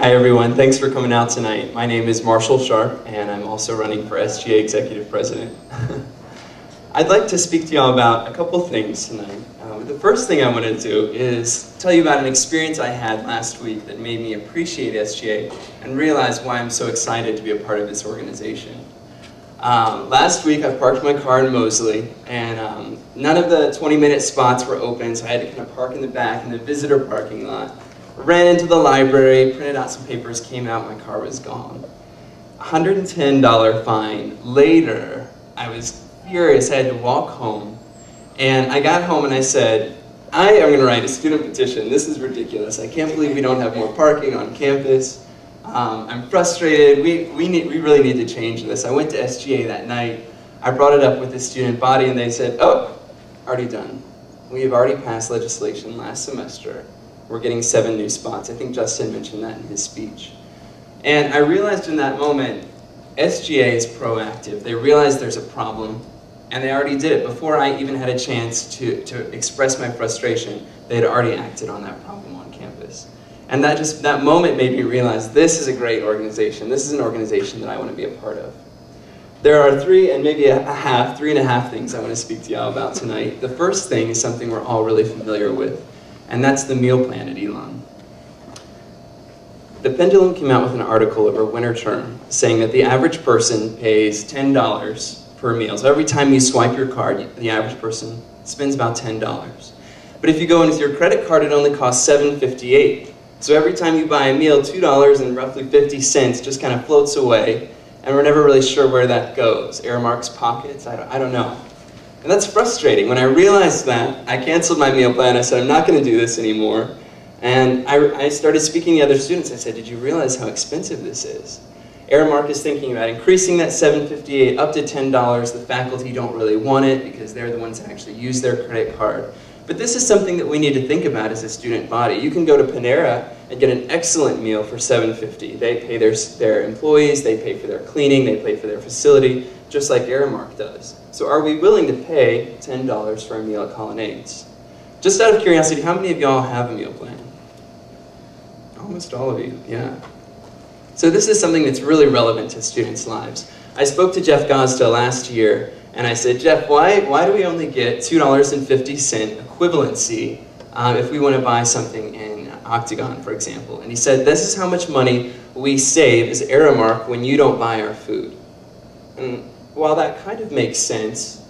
Hi everyone, thanks for coming out tonight. My name is Marshall Sharpe and I'm also running for SGA Executive President. I'd like to speak to y'all about a couple things tonight. The first thing I want to do is tell you about an experience I had last week that made me appreciate SGA and realize why I'm so excited to be a part of this organization. Last week I parked my car in Mosley and none of the 20-minute spots were open, so I had to kind of park in the back in the visitor parking lot. Ran into the library, printed out some papers, came out, my car was gone. $110 fine. Later, I was furious, I had to walk home. And I got home and I said, I am going to write a student petition. This is ridiculous. I can't believe we don't have more parking on campus. I'm frustrated. We really need to change this. I went to SGA that night. I brought it up with the student body and they said, oh, already done. We have already passed legislation last semester. We're getting 7 new spots. I think Justin mentioned that in his speech. And I realized in that moment, SGA is proactive. They realized there's a problem, and they already did it. Before I even had a chance to express my frustration, they had already acted on that problem on campus. And that moment made me realize this is a great organization. This is an organization that I want to be a part of. There are 3 and a half things I want to speak to y'all about tonight. The first thing is something we're all really familiar with, and that's the meal plan at Elon. The Pendulum came out with an article over winter term saying that the average person pays $10 per meal. So every time you swipe your card, the average person spends about $10. But if you go in with your credit card, it only costs $7.58. So every time you buy a meal, $2 and roughly 50 cents just kind of floats away, and we're never really sure where that goes. Aramark's pockets, I don't know. And that's frustrating. When I realized that, I canceled my meal plan. I said, I'm not going to do this anymore. And I started speaking to other students. I said, did you realize how expensive this is? Aramark is thinking about increasing that $7.58 up to $10. The faculty don't really want it because they're the ones that actually use their credit card. But this is something that we need to think about as a student body. You can go to Panera and get an excellent meal for $7.50. They pay their employees, they pay for their cleaning, they pay for their facility, just like Aramark does. So are we willing to pay $10 for a meal at Colonnades? Just out of curiosity, how many of y'all have a meal plan? Almost all of you, yeah. So this is something that's really relevant to students' lives. I spoke to Jeff Gosda last year, and I said, Jeff, why do we only get $2.50 equivalency if we want to buy something in Octagon, for example? And he said, this is how much money we save as Aramark when you don't buy our food. And while that kind of makes sense,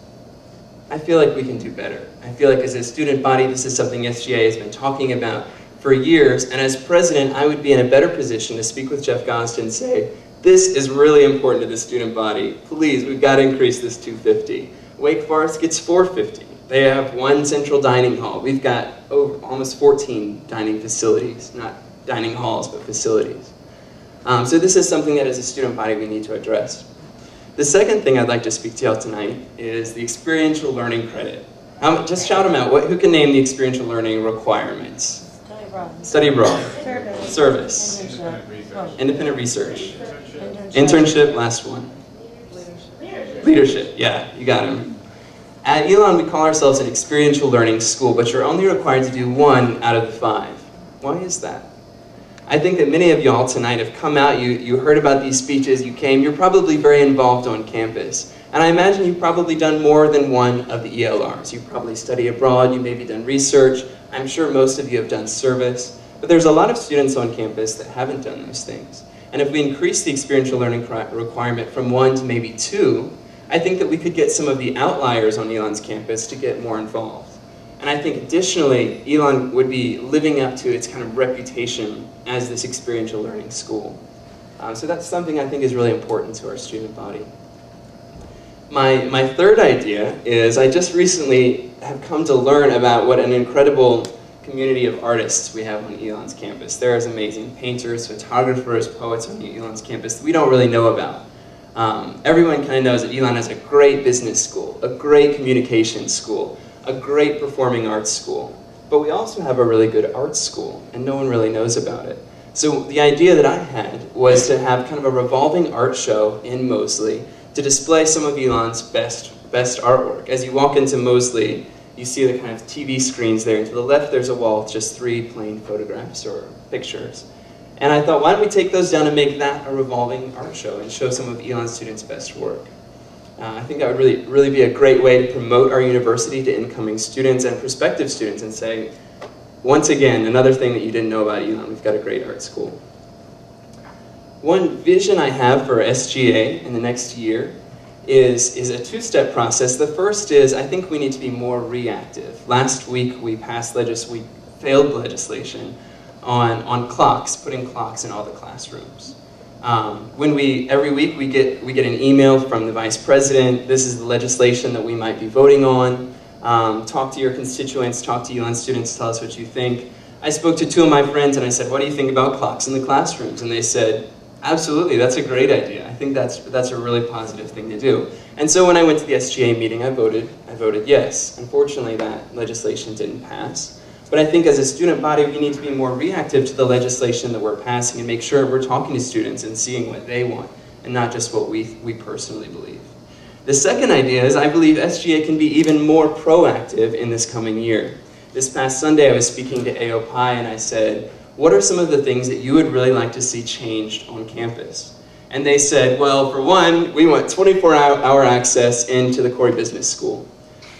I feel like we can do better. I feel like as a student body, this is something SGA has been talking about for years, and as president, I would be in a better position to speak with Jeff Gosda and say, this is really important to the student body. Please, we've got to increase this $2.50. Wake Forest gets $4.50. They have 1 central dining hall. We've got almost 14 dining facilities, not dining halls, but facilities. So this is something that as a student body we need to address. The second thing I'd like to speak to y'all tonight is the experiential learning credit. Just shout them out. Who can name the experiential learning requirements? Study abroad. Service. Independent research. Internship, last one. Leadership, yeah, you got him. At Elon, we call ourselves an experiential learning school, but you're only required to do 1 out of the 5. Why is that? I think that many of y'all tonight have come out, you heard about these speeches, you came, you're probably very involved on campus. And I imagine you've probably done more than 1 of the ELRs. You've probably studied abroad, you maybe done research, I'm sure most of you have done service. But there's a lot of students on campus that haven't done those things. And if we increase the experiential learning requirement from 1 to maybe 2, I think that we could get some of the outliers on Elon's campus to get more involved. And I think additionally, Elon would be living up to its kind of reputation as this experiential learning school. So that's something I think is really important to our student body. My third idea is I just recently have come to learn about what an incredible community of artists we have on Elon's campus. There's amazing painters, photographers, poets on Elon's campus that we don't really know about. Everyone kind of knows that Elon has a great business school, a great communications school, a great performing arts school. But we also have a really good arts school, and no one really knows about it. So the idea that I had was to have kind of a revolving art show in Mosley to display some of Elon's best artwork. As you walk into Mosley, you see the kind of TV screens there, and to the left there's a wall with just 3 plain photographs or pictures. And I thought, why don't we take those down and make that a revolving art show and show some of Elon students' best work. I think that would really be a great way to promote our university to incoming students and prospective students and say, once again, another thing that you didn't know about Elon, we've got a great art school. One vision I have for SGA in the next year is a two-step process. The first is, I think we need to be more reactive. Last week we failed legislation on clocks, putting clocks in all the classrooms. Every week we get an email from the vice president, this is the legislation that we might be voting on, talk to your constituents, talk to Elon students, tell us what you think. I spoke to two of my friends and I said, what do you think about clocks in the classrooms? And they said, absolutely, that's a great idea. I think that's a really positive thing to do. And so when I went to the SGA meeting, I voted yes. Unfortunately, that legislation didn't pass. But I think as a student body, we need to be more reactive to the legislation that we're passing and make sure we're talking to students and seeing what they want and not just what we personally believe. The second idea is I believe SGA can be even more proactive in this coming year. This past Sunday, I was speaking to AOPI and I said, what are some of the things that you would really like to see changed on campus? And they said, well, for one, we want 24-hour access into the Corey Business School.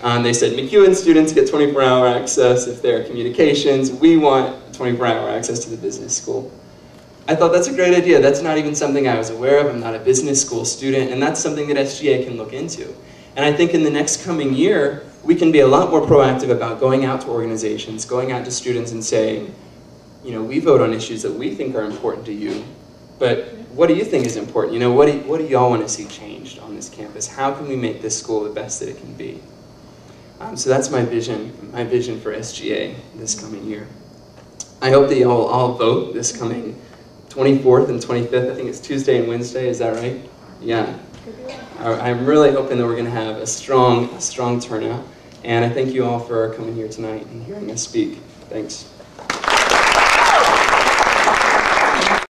They said McEwen students get 24-hour access if they're communications. We want 24-hour access to the business school. I thought that's a great idea. That's not even something I was aware of. I'm not a business school student, and that's something that SGA can look into. And I think in the next coming year, we can be a lot more proactive about going out to organizations, going out to students and saying, you know, we vote on issues that we think are important to you, but what do you think is important? You know, what do y'all want to see changed on this campus? How can we make this school the best that it can be? So that's my vision for SGA this coming year. I hope that y'all all vote this coming 24th and 25th. I think it's Tuesday and Wednesday, is that right? Yeah. I'm really hoping that we're going to have a strong turnout, and I thank you all for coming here tonight and hearing us speak. Thanks.